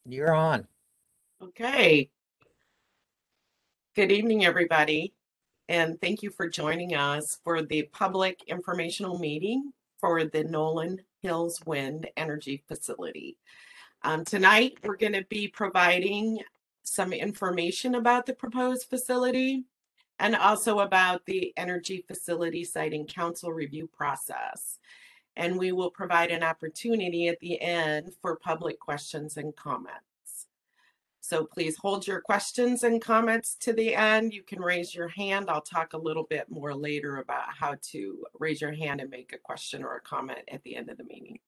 You're on. Okay. Good evening, everybody, and thank you for joining us for the public informational meeting for the Nolin Hills Wind Energy Facility. Tonight, we're going to be providing some information about the proposed facility and also about the Energy Facility Siting Council review process. And we will provide an opportunity at the end for public questions and comments. So please hold your questions and comments to the end. You can raise your hand. I'll talk a little bit more later about how to raise your hand and make a question or a comment at the end of the meeting.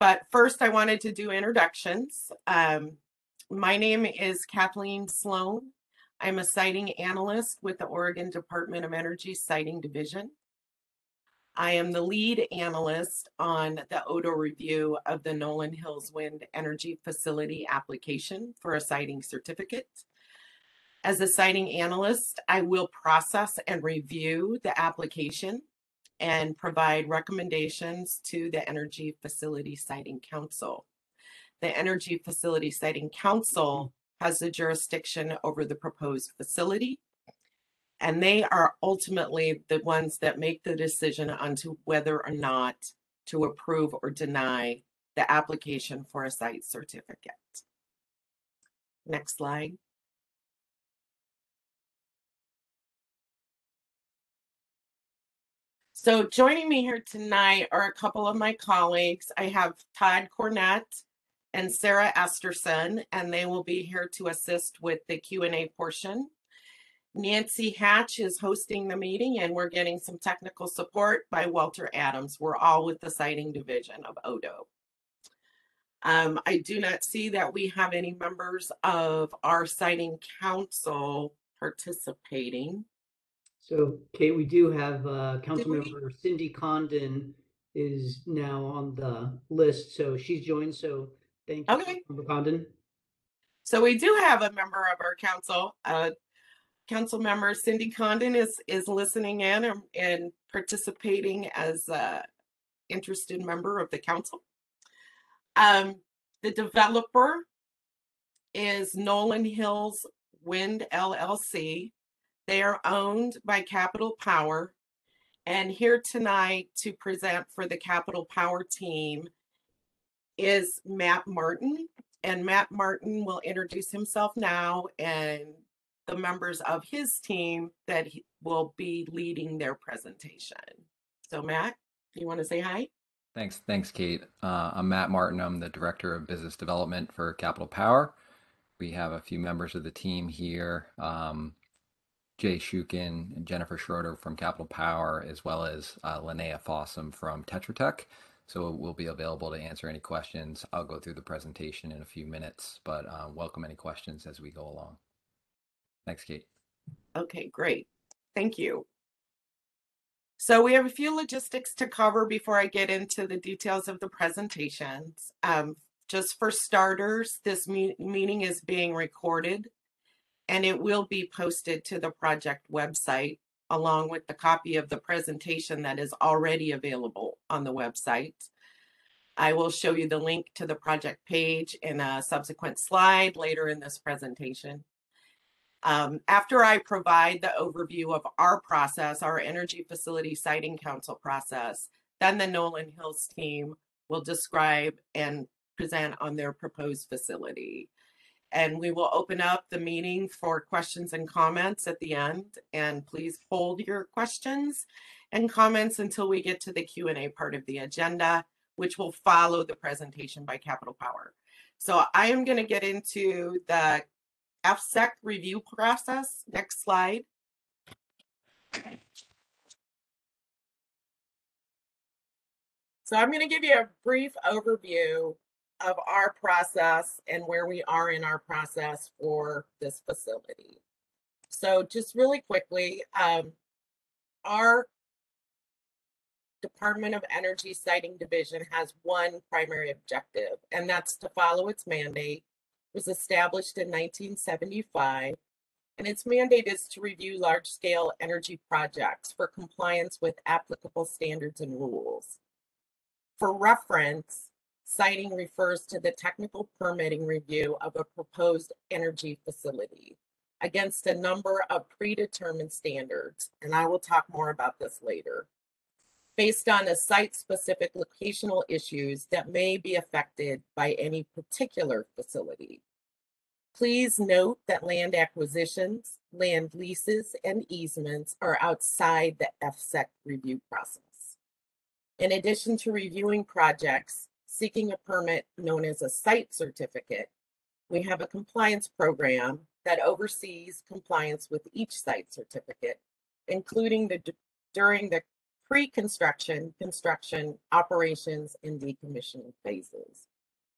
But first, I wanted to do introductions. My name is Kathleen Sloan. I'm a siting analyst with the Oregon Department of Energy Siting Division. I am the lead analyst on the ODO review of the Nolin Hills Wind Energy Facility application for a siting certificate. As a siting analyst, I will process and review the application and provide recommendations to the Energy Facility Siting Council. The Energy Facility Siting Council has the jurisdiction over the proposed facility, and they are ultimately the ones that make the decision on to whether or not to approve or deny the application for a site certificate. Next slide. So joining me here tonight are a couple of my colleagues. I have Todd Cornett and Sarah Esterson, and they will be here to assist with the Q&A portion. Nancy Hatch is hosting the meeting, and we're getting some technical support by Walter Adams. We're all with the siting division of ODO. I do not see that we have any members of our siting council participating. So, Kate, we do have Councilmember Cindy Condon is now on the list, so she's joined. So, thank you, Okay. Councilmember Condon. So we do have a member of our council. Council member Cindy Condon is listening in and participating as an interested member of the council. The developer is Nolin Hills Wind LLC. They are owned by Capital Power. And here tonight to present for the Capital Power team is Matt Martin. And Matt Martin will introduce himself now and the members of his team that will be leading their presentation. So Matt, you want to say hi? Thanks, Kate. I'm Matt Martin. I'm the Director of Business Development for Capital Power. We have a few members of the team here, Jay Shukin and Jennifer Schroeder from Capital Power, as well as Linnea Fossum from Tetra Tech. So we'll be available to answer any questions. I'll go through the presentation in a few minutes, but welcome any questions as we go along. Thanks, Kate. Okay, great. Thank you. So we have a few logistics to cover before I get into the details of the presentations. Just for starters, this meeting is being recorded and it will be posted to the project website along with the copy of the presentation that is already available on the website. I will show you the link to the project page in a subsequent slide later in this presentation. After I provide the overview of our process, our Energy Facility Siting Council process, then the Nolin Hills team will describe and present on their proposed facility. And we will open up the meeting for questions and comments at the end. And please hold your questions and comments until we get to the Q&A part of the agenda, which will follow the presentation by Capital Power. So I am going to get into the FSEC review process. Next slide. So I'm going to give you a brief overview of our process and where we are in our process for this facility. So just really quickly, our Department of Energy Siting Division has one primary objective, and that's to follow its mandate. It was established in 1975, and its mandate is to review large-scale energy projects for compliance with applicable standards and rules. For reference, Siting refers to the technical permitting review of a proposed energy facility against a number of predetermined standards, and I will talk more about this later, based on a site-specific locational issues that may be affected by any particular facility. Please note that land acquisitions, land leases, and easements are outside the FSEC review process. In addition to reviewing projects, seeking a permit known as a site certificate, we have a compliance program that oversees compliance with each site certificate, including during the pre-construction, construction, operations, and decommissioning phases.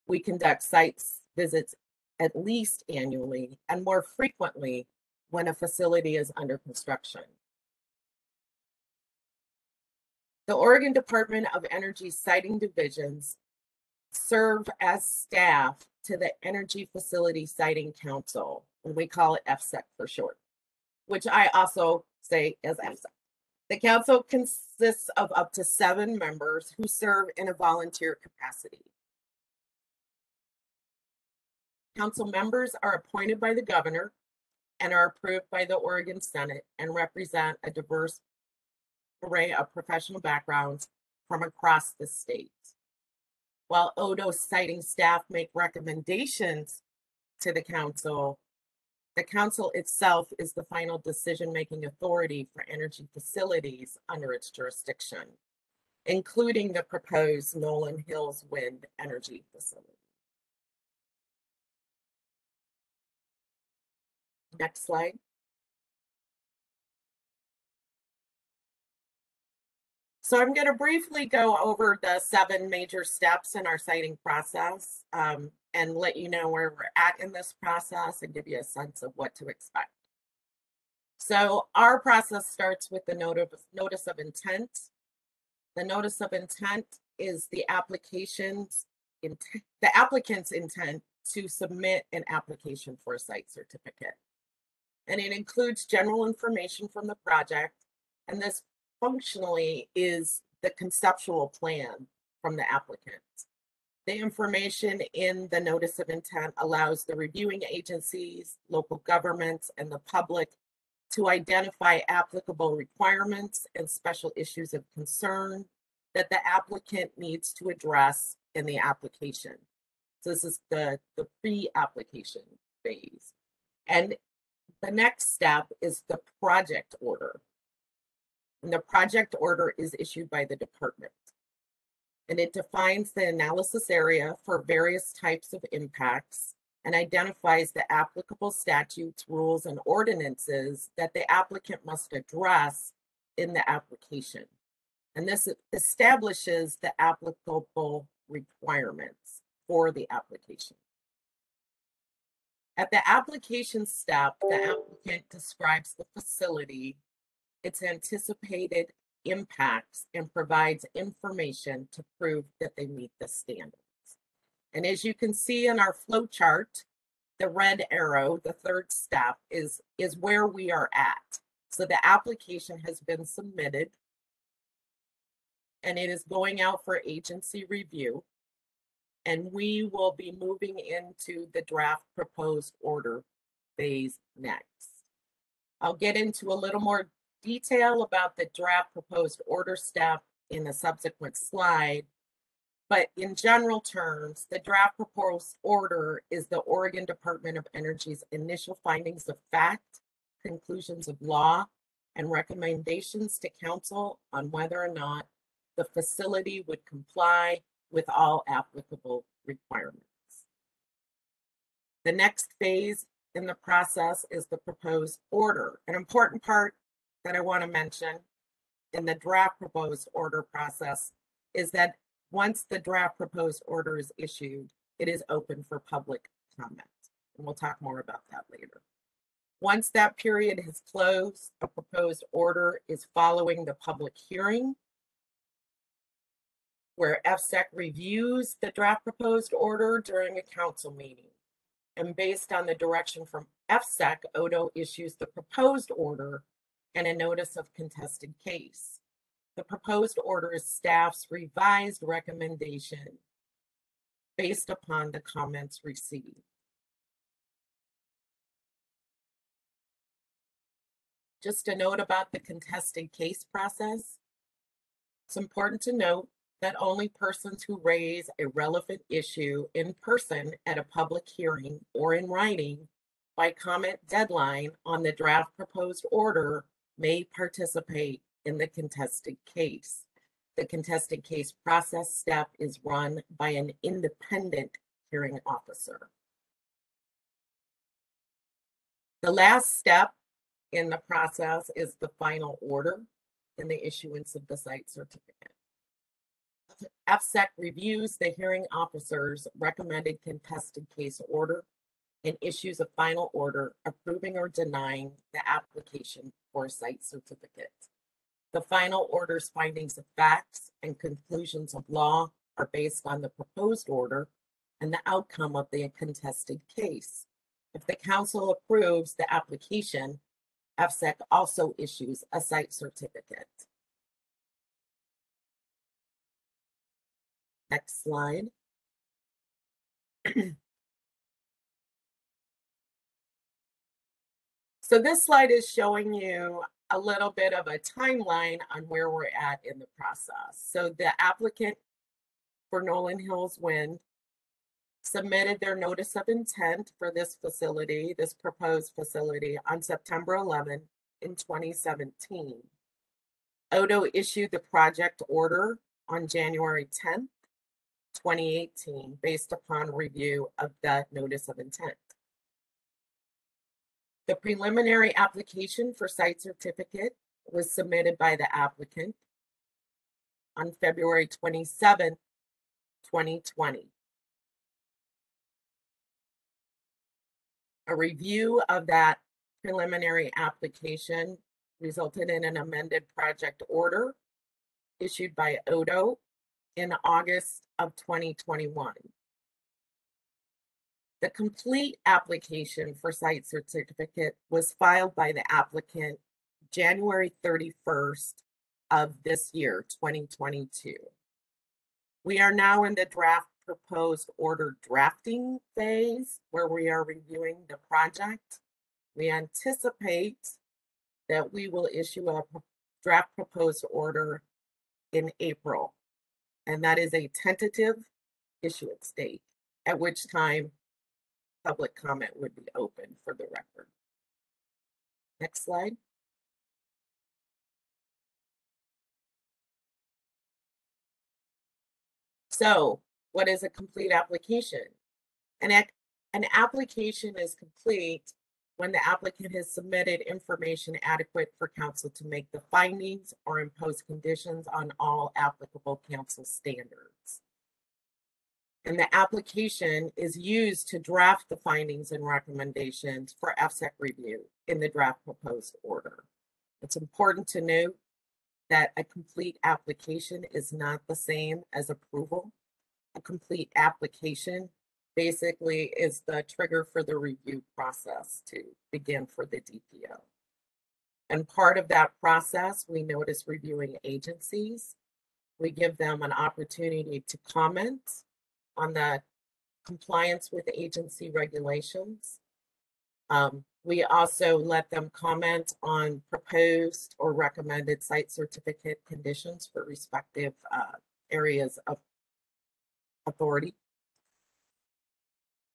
We conduct site visits at least annually and more frequently when a facility is under construction. The Oregon Department of Energy siting divisions serve as staff to the Energy Facility Siting Council, and we call it FSEC for short, which I also say as FSEC. The council consists of up to 7 members who serve in a volunteer capacity. Council members are appointed by the governor and are approved by the Oregon Senate and represent a diverse array of professional backgrounds from across the state. While ODO siting staff make recommendations to the council itself is the final decision-making authority for energy facilities under its jurisdiction, including the proposed Nolin Hills Wind Energy Facility. Next slide. So I'm going to briefly go over the 7 major steps in our siting process and let you know where we're at in this process and give you a sense of what to expect. So our process starts with the notice of intent. The notice of intent is the applicant's intent to submit an application for a site certificate. And it includes general information from the project, and this functionally is the conceptual plan from the applicant. The information in the notice of intent allows the reviewing agencies, local governments, and the public to identify applicable requirements and special issues of concern that the applicant needs to address in the application. So this is the pre-application phase. And the next step is the project order. And the project order is issued by the department. And it defines the analysis area for various types of impacts and identifies the applicable statutes, rules, and ordinances that the applicant must address in the application. And this establishes the applicable requirements for the application. At the application step, the applicant describes the facility, its anticipated impacts, and provides information to prove that they meet the standards. And as you can see in our flow chart, the red arrow, the 3rd step, is where we are at. So the application has been submitted and it is going out for agency review. And we will be moving into the draft proposed order phase next. I'll get into a little more detail about the draft proposed order step in a subsequent slide. But in general terms, the draft proposed order is the Oregon Department of Energy's initial findings of fact, conclusions of law, and recommendations to council on whether or not the facility would comply with all applicable requirements. The next phase in the process is the proposed order. An important part that I want to mention in the draft proposed order process is that once the draft proposed order is issued, it is open for public comment. And we'll talk more about that later. Once that period has closed, a proposed order is following the public hearing, where FSEC reviews the draft proposed order during a council meeting. And based on the direction from FSEC, ODO issues the proposed order and a notice of contested case. The proposed order is staff's revised recommendation based upon the comments received. Just a note about the contested case process. It's important to note that only persons who raise a relevant issue in person at a public hearing or in writing by comment deadline on the draft proposed order may participate in the contested case. The contested case process step is run by an independent hearing officer. The last step in the process is the final order and the issuance of the site certificate. FSEC reviews the hearing officer's recommended contested case order and issues a final order approving or denying the application for a site certificate. The final order's findings of facts and conclusions of law are based on the proposed order and the outcome of the contested case. If the council approves the application, FSEC also issues a site certificate. Next slide. So this slide is showing you a little bit of a timeline on where we're at in the process. So the applicant for Nolin Hills Wind submitted their notice of intent for this facility, this proposed facility, on September 11 in 2017. Odo issued the project order on January 10th, 2018, based upon review of the notice of intent. The preliminary application for site certificate was submitted by the applicant on February 27, 2020. A review of that preliminary application resulted in an amended project order issued by Odo in August of 2021. The complete application for site certificate was filed by the applicant January 31st of this year, 2022. We are now in the draft proposed order drafting phase where we are reviewing the project. We anticipate that we will issue a draft proposed order in April, and that is a tentative issuance date, at which time public comment would be open for the record. Next slide. So, what is a complete application? An application is complete when the applicant has submitted information adequate for council to make the findings or impose conditions on all applicable council standards. And the application is used to draft the findings and recommendations for FSEC review in the draft proposed order. It's important to note that a complete application is not the same as approval. A complete application basically is the trigger for the review process to begin for the DPO. And part of that process, we notice reviewing agencies. We give them an opportunity to comment on the compliance with agency regulations. We also let them comment on proposed or recommended site certificate conditions for respective areas of authority.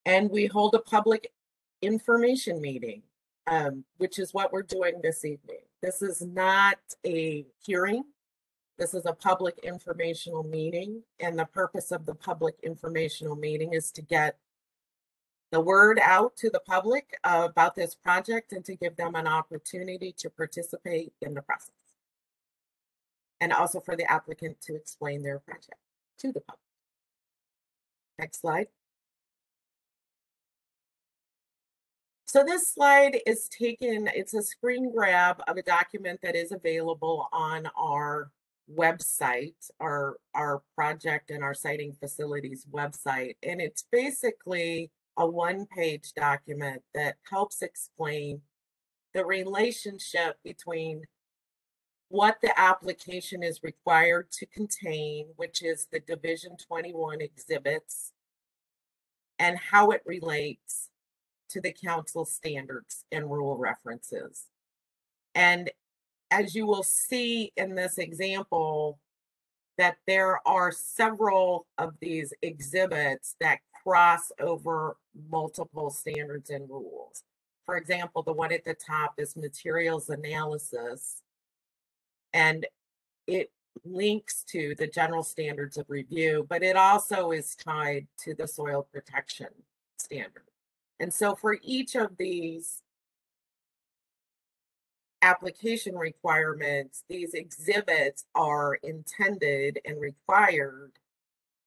And we hold a public information meeting, which is what we're doing this evening. This is not a hearing. This is a public informational meeting, and the purpose of the public informational meeting is to get the word out to the public about this project and to give them an opportunity to participate in the process. And also for the applicant to explain their project to the public. Next slide. So this slide is taken, it's a screen grab of a document that is available on our website, our project and our siting facilities website. And it's basically a one-page document that helps explain the relationship between what the application is required to contain, which is the Division 21 exhibits and how it relates to the council standards and rule references. And as you will see in this example, that there are several of these exhibits that cross over multiple standards and rules. For example, the one at the top is materials analysis, and it links to the general standards of review, but it also is tied to the soil protection standard. And so for each of these application requirements, these exhibits are intended and required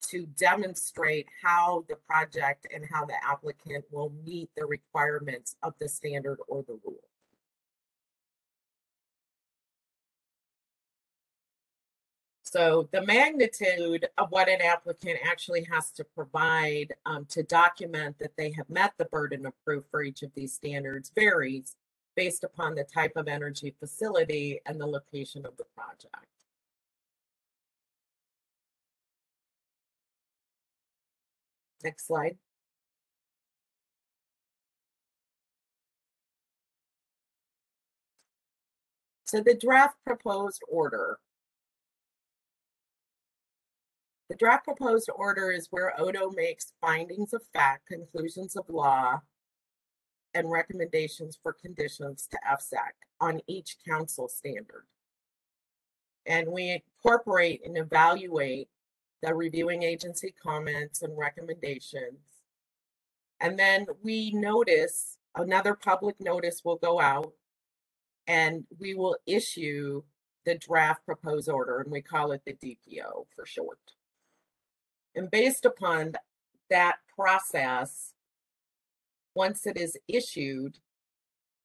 to demonstrate how the project and how the applicant will meet the requirements of the standard or the rule. So the magnitude of what an applicant actually has to provide to document that they have met the burden of proof for each of these standards varies based upon the type of energy facility and the location of the project. Next slide. So the draft proposed order. The draft proposed order is where ODO makes findings of fact, conclusions of law, and recommendations for conditions to FSAC on each council standard. And we incorporate and evaluate the reviewing agency comments and recommendations. And then we notice, another public notice will go out, and we will issue the draft proposed order, and we call it the DPO for short. And based upon that process, once it is issued,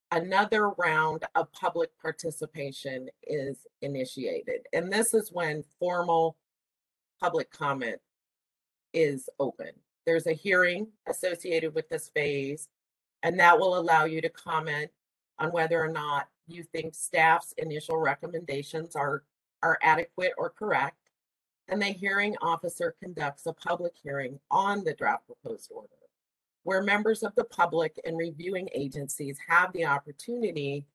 another round of public participation is initiated. And this is when formal public comment is open. There's a hearing associated with this phase, and that will allow you to comment on whether or not you think staff's initial recommendations are adequate or correct. And the hearing officer conducts a public hearing on the draft proposed order, where members of the public and reviewing agencies have the opportunity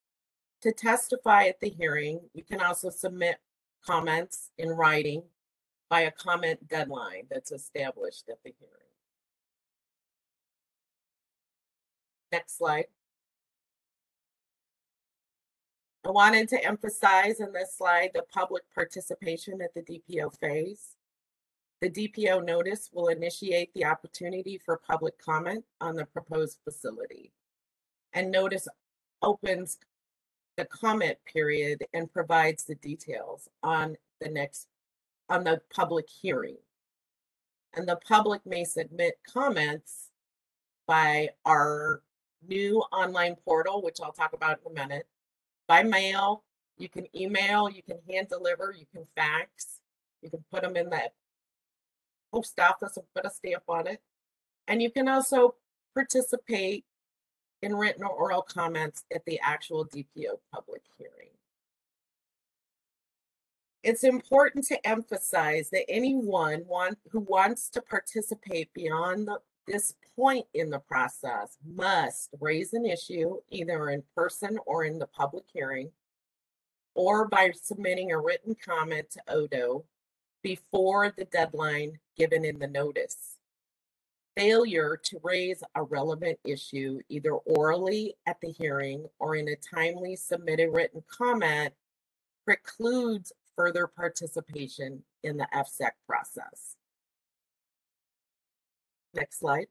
to testify at the hearing. You can also submit comments in writing by a comment deadline that's established at the hearing. Next slide. I wanted to emphasize in this slide the public participation at the DPO phase. The DPO notice will initiate the opportunity for public comment on the proposed facility. And notice opens the comment period and provides the details on the public hearing. And the public may submit comments by our new online portal, which I'll talk about in a minute, by mail. You can email, you can hand deliver, you can fax, you can put them in the post office and put a stamp on it. And you can also participate in written or oral comments at the actual DPO public hearing. It's important to emphasize that anyone who wants to participate beyond this point in the process must raise an issue either in person or in the public hearing, or by submitting a written comment to ODO before the deadline given in the notice. Failure to raise a relevant issue either orally at the hearing or in a timely submitted written comment precludes further participation in the FSAC process. Next slide.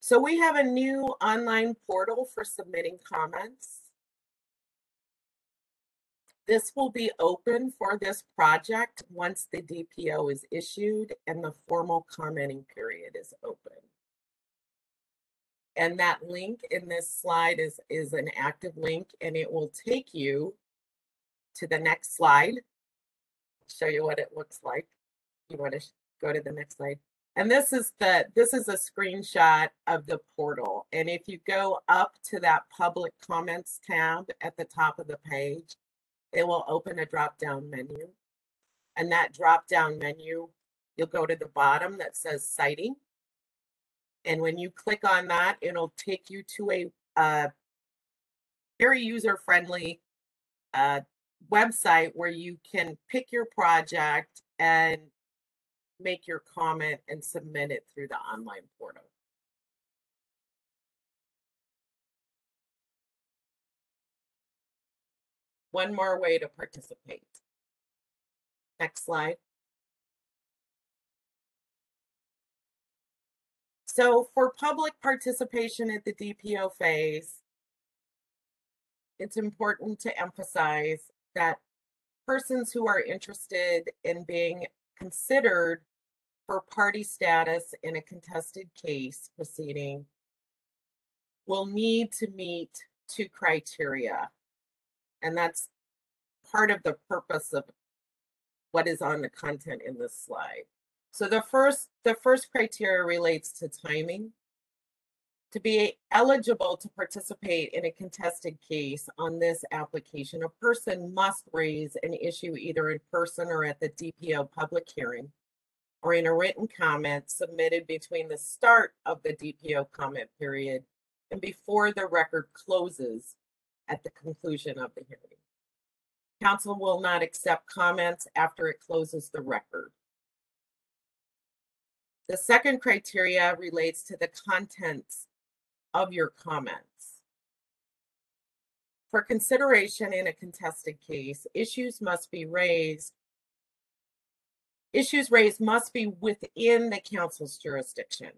So we have a new online portal for submitting comments. This will be open for this project once the DPO is issued and the formal commenting period is open. And that link in this slide is an active link, and it will take you to the next slide. Show you what it looks like. You want to go to the next slide. And this is a screenshot of the portal. And if you go up to that public comments tab at the top of the page, it will open a drop-down menu. And that drop-down menu, you'll go to the bottom that says citing. And when you click on that, it'll take you to a very user-friendly website where you can pick your project and make your comment and submit it through the online portal. One more way to participate. Next slide. So for public participation at the DPO phase, it's important to emphasize that persons who are interested in being considered for party status in a contested case proceeding will need to meet 2 criteria. And that's part of the purpose of what is on the content in this slide. So the first criteria relates to timing. To be eligible to participate in a contested case on this application, a person must raise an issue either in person or at the DPO public hearing, or in a written comment submitted between the start of the DPO comment period and before the record closes at the conclusion of the hearing. Council will not accept comments after it closes the record. The second criteria relates to the contents of your comments. For consideration in a contested case, issues raised must be within the council's jurisdiction,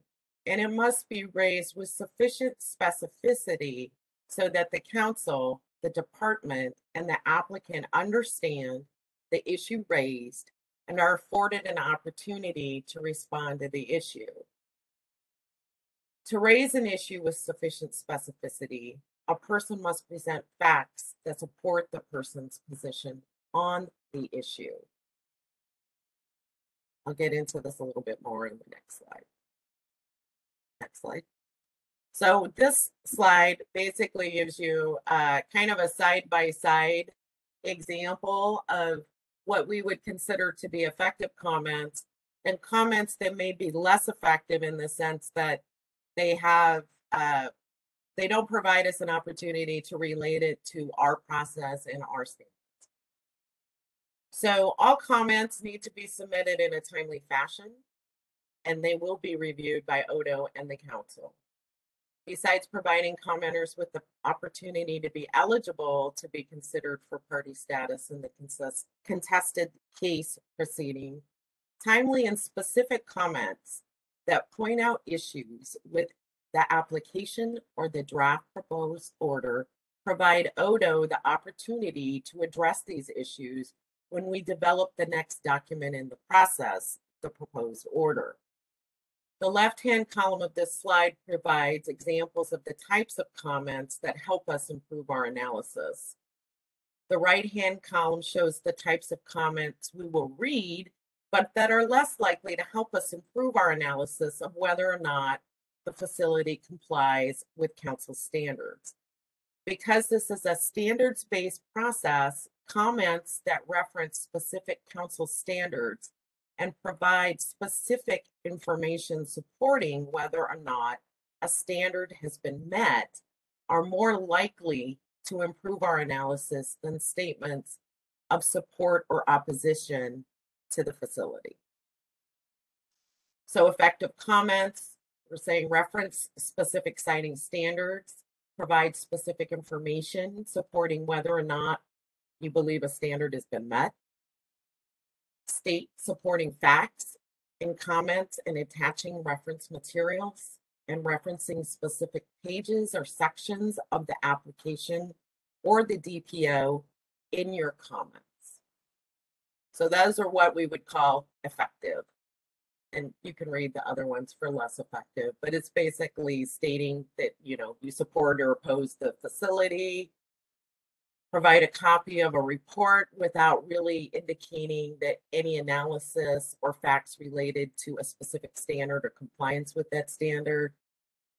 and it must be raised with sufficient specificity so that the council, the department, and the applicant understand the issue raised and are afforded an opportunity to respond to the issue. To raise an issue with sufficient specificity, a person must present facts that support the person's position on the issue. I'll get into this a little bit more in the next slide. Next slide. So this slide basically gives you kind of a side-by-side example of what we would consider to be effective comments and comments that may be less effective in the sense that they don't provide us an opportunity to relate it to our process and our standards. So all comments need to be submitted in a timely fashion, and they will be reviewed by Odo and the council. Besides providing commenters with the opportunity to be eligible to be considered for party status in the contested case proceeding, timely and specific comments that point out issues with the application or the draft proposed order provide Odo the opportunity to address these issues when we develop the next document in the process, the proposed order. The left-hand column of this slide provides examples of the types of comments that help us improve our analysis. The right-hand column shows the types of comments we will read, but that are less likely to help us improve our analysis of whether or not the facility complies with council standards. Because this is a standards-based process, comments that reference specific council standards and provide specific information supporting whether or not a standard has been met are more likely to improve our analysis than statements of support or opposition to the facility. So effective comments, we're saying reference specific citing standards, provide specific information supporting whether or not you believe a standard has been met, state supporting facts in comments and attaching reference materials, and referencing specific pages or sections of the application or the DPO in your comments. So those are what we would call effective. And you can read the other ones for less effective, but it's basically stating that, you support or oppose the facility, provide a copy of a report without really indicating that any analysis or facts related to a specific standard or compliance with that standard,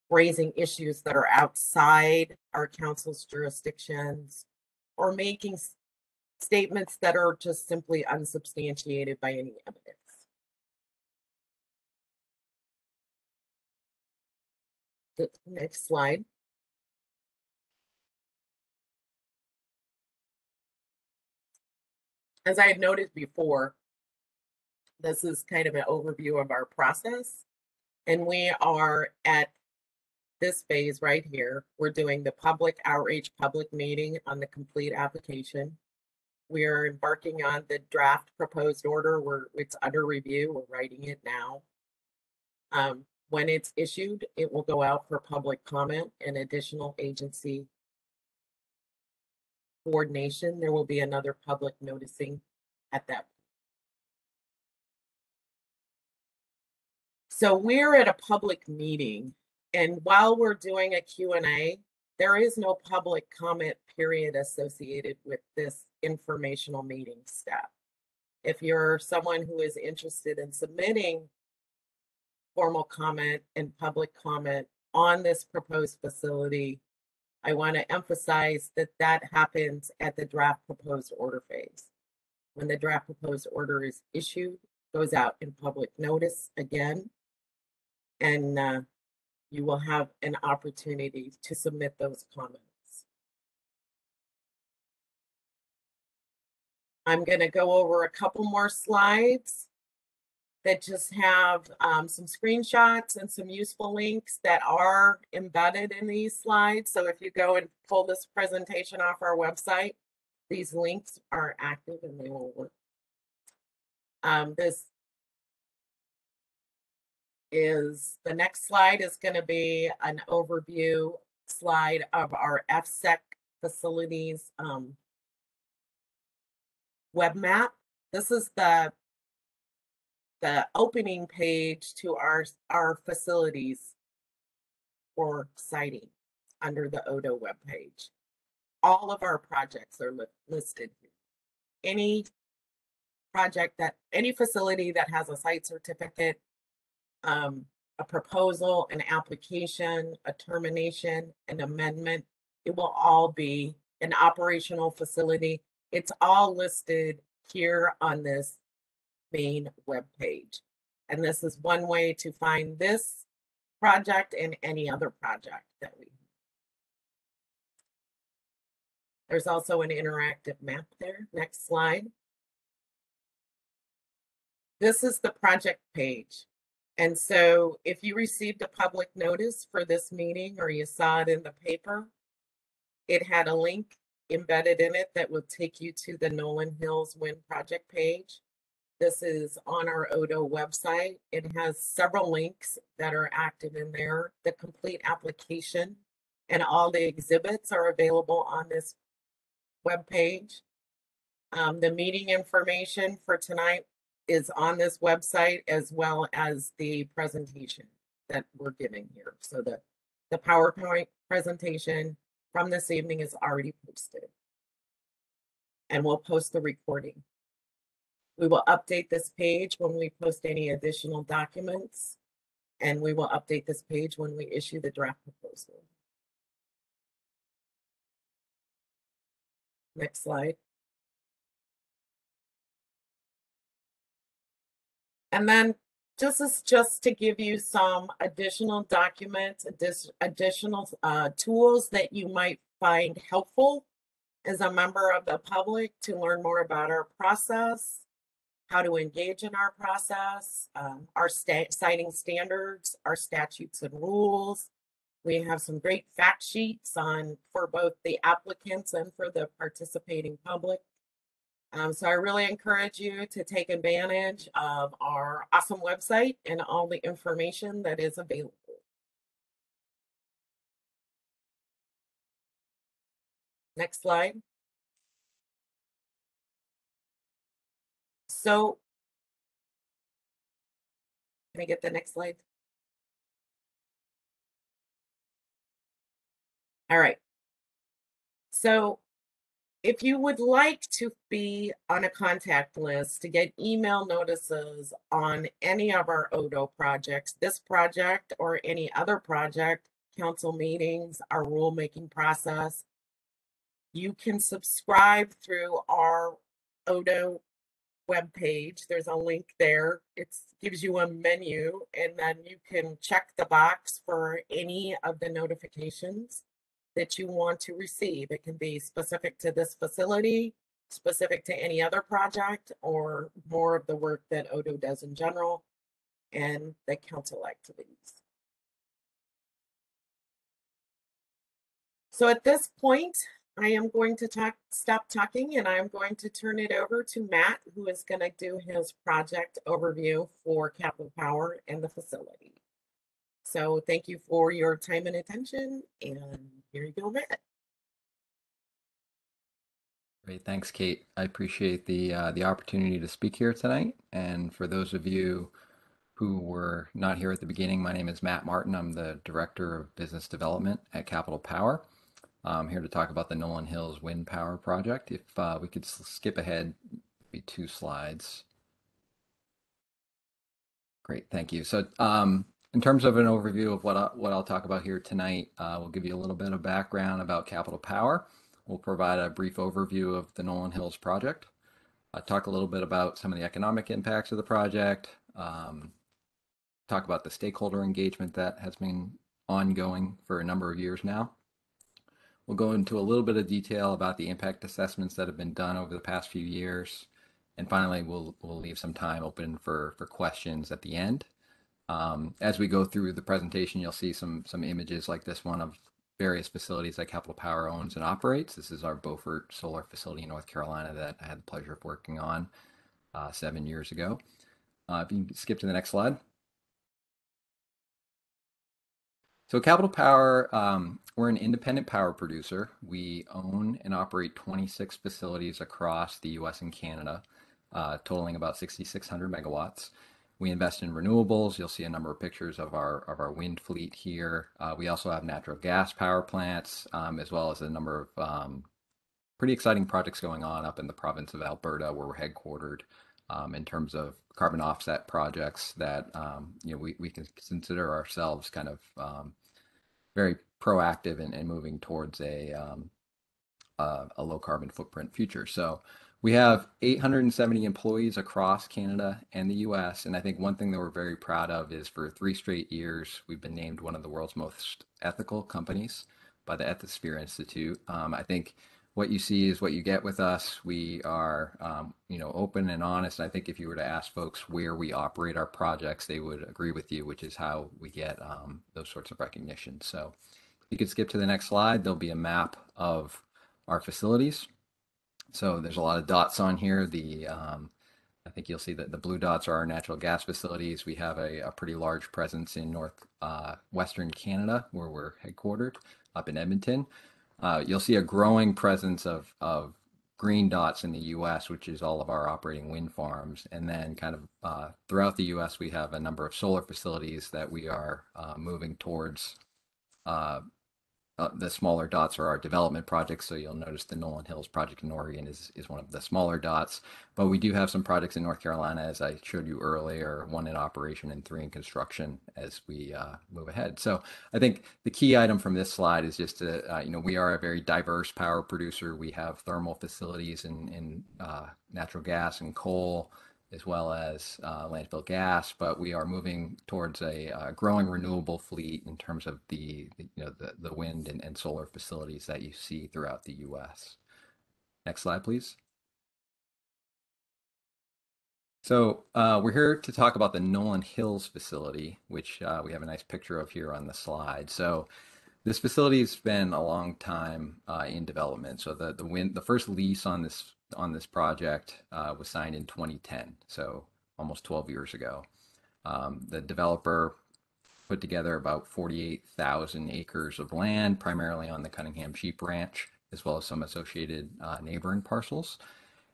raising issues that are outside our council's jurisdictions, or making statements that are just simply unsubstantiated by any evidence. The next slide. As I had noted before, this is kind of an overview of our process. And we are at this phase right here. We're doing the public outreach, public meeting on the complete application. We are embarking on the draft proposed order where it's under review. We're writing it now. When it's issued, it will go out for public comment and additional agency coordination. There will be another public noticing at that. So we're at a public meeting, and while we're doing a Q&A, there is no public comment period associated with this informational meeting step. If you're someone who is interested in submitting formal comment and public comment on this proposed facility, I want to emphasize that that happens at the draft proposed order phase. When the draft proposed order is issued, goes out in public notice again, and you will have an opportunity to submit those comments. I'm going to go over a couple more slides that just have some screenshots and some useful links that are embedded in these slides. So if you go and pull this presentation off our website, these links are active and they will work. The next slide is going to be an overview slide of our FSEC facilities web map. This is the opening page to our facilities for siting under the ODO webpage. All of our projects are listed here. Any facility that has a site certificate, a proposal, an application, a termination, an amendment, it will all be an operational facility. It's all listed here on this main web page. And this is one way to find this project and any other project that we have. There's also an interactive map there. Next slide. This is the project page. And so if you received a public notice for this meeting or you saw it in the paper, it had a link embedded in it that will take you to the Nolin Hills Wind Project page. This is on our ODO website. It has several links that are active in there. The complete application and all the exhibits are available on this web page. The meeting information for tonight is on this website, as well as the presentation that we're giving here. So the PowerPoint presentation from this evening is already posted. And we'll post the recording. We will update this page when we post any additional documents, and we will update this page when we issue the draft proposal. Next slide. And then this is just to give you some additional documents, additional tools that you might find helpful as a member of the public to learn more about our process, how to engage in our process, our citing standards, our statutes and rules. We have some great fact sheets for both the applicants and for the participating public. So I really encourage you to take advantage of our awesome website and all the information that is available. Next slide. So, can I get the next slide? All right. So, if you would like to be on a contact list to get email notices on any of our ODO projects, this project or any other project, council meetings, our rulemaking process, You can subscribe through our Odo webpage. There's a link there. It gives you a menu, and then you can check the box for any of the notifications that you want to receive. It can be specific to this facility, specific to any other project, or more of the work that Odo does in general and the council activities. So at this point, I am going to stop talking, and I'm going to turn it over to Matt, who is going to do his project overview for Capital Power and the facility. So thank you for your time and attention, and here you go, Matt. Great, thanks, Kate. I appreciate the opportunity to speak here tonight. And for those of you who were not here at the beginning, my name is Matt Martin. I'm the Director of Business Development at Capital Power. I'm here to talk about the Nolin Hills Wind Power Project. If we could skip ahead, maybe 2 slides. Great, thank you. So in terms of an overview of what I'll talk about here tonight, we'll give you a little bit of background about Capital Power. We'll provide a brief overview of the Nolin Hills project. Talk a little bit about some of the economic impacts of the project. Talk about the stakeholder engagement that has been ongoing for a number of years now. We'll go into a little bit of detail about the impact assessments that have been done over the past few years. And finally, we'll leave some time open for questions at the end. As we go through the presentation, you'll see some images like this one of various facilities that Capital Power owns and operates. This is our Beaufort solar facility in North Carolina that I had the pleasure of working on 7 years ago. If you can skip to the next slide. So Capital Power, we're an independent power producer. We own and operate 26 facilities across the US and Canada, totaling about 6,600 megawatts. We invest in renewables. You'll see a number of pictures of our wind fleet here. We also have natural gas power plants, as well as a number of pretty exciting projects going on up in the province of Alberta, where we're headquartered, in terms of carbon offset projects that we can consider ourselves kind of very proactive in moving towards a low carbon footprint future. So we have 870 employees across Canada and the US. And I think one thing that we're very proud of is for 3 straight years, we've been named one of the world's most ethical companies by the Ethisphere Institute. I think what you see is what you get with us. We are, open and honest. I think if you were to ask folks where we operate our projects, they would agree with you, which is how we get those sorts of recognition. So if you could skip to the next slide, there'll be a map of our facilities. So there's a lot of dots on here. I think you'll see that the blue dots are our natural gas facilities. We have a pretty large presence in Western Canada, where we're headquartered, up in Edmonton. You'll see a growing presence of green dots in the US, which is all of our operating wind farms. And then kind of throughout the US, we have a number of solar facilities that we are moving towards. The smaller dots are our development projects. So you'll notice the Nolin Hills project in Oregon is one of the smaller dots. But we do have some projects in North Carolina, as I showed you earlier, 1 in operation and 3 in construction as we move ahead. So I think the key item from this slide is just to, we are a very diverse power producer. We have thermal facilities in natural gas and coal, as well as landfill gas, but we are moving towards a growing renewable fleet in terms of the wind and solar facilities that you see throughout the US. Next slide, please. So we're here to talk about the Nolin Hills facility, which we have a nice picture of here on the slide. So this facility has been a long time in development. So the first lease on this project was signed in 2010, so almost 12 years ago. The developer put together about 48,000 acres of land, primarily on the Cunningham Sheep Ranch, as well as some associated neighboring parcels.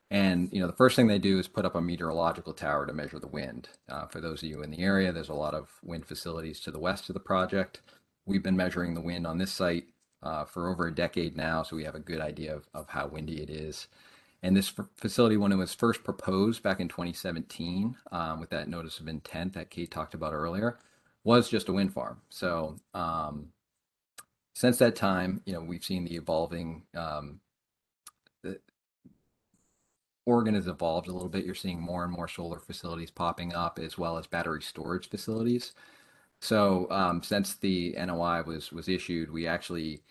And the first thing they do is put up a meteorological tower to measure the wind. For those of you in the area, there's a lot of wind facilities to the west of the project. We've been measuring the wind on this site for over a decade now, so we have a good idea of how windy it is. And this facility, when it was first proposed back in 2017, with that notice of intent that Kate talked about earlier, was just a wind farm. So since that time, we've seen the evolving Oregon has evolved a little bit. You're seeing more and more solar facilities popping up, as well as battery storage facilities. So since the NOI was issued, we actually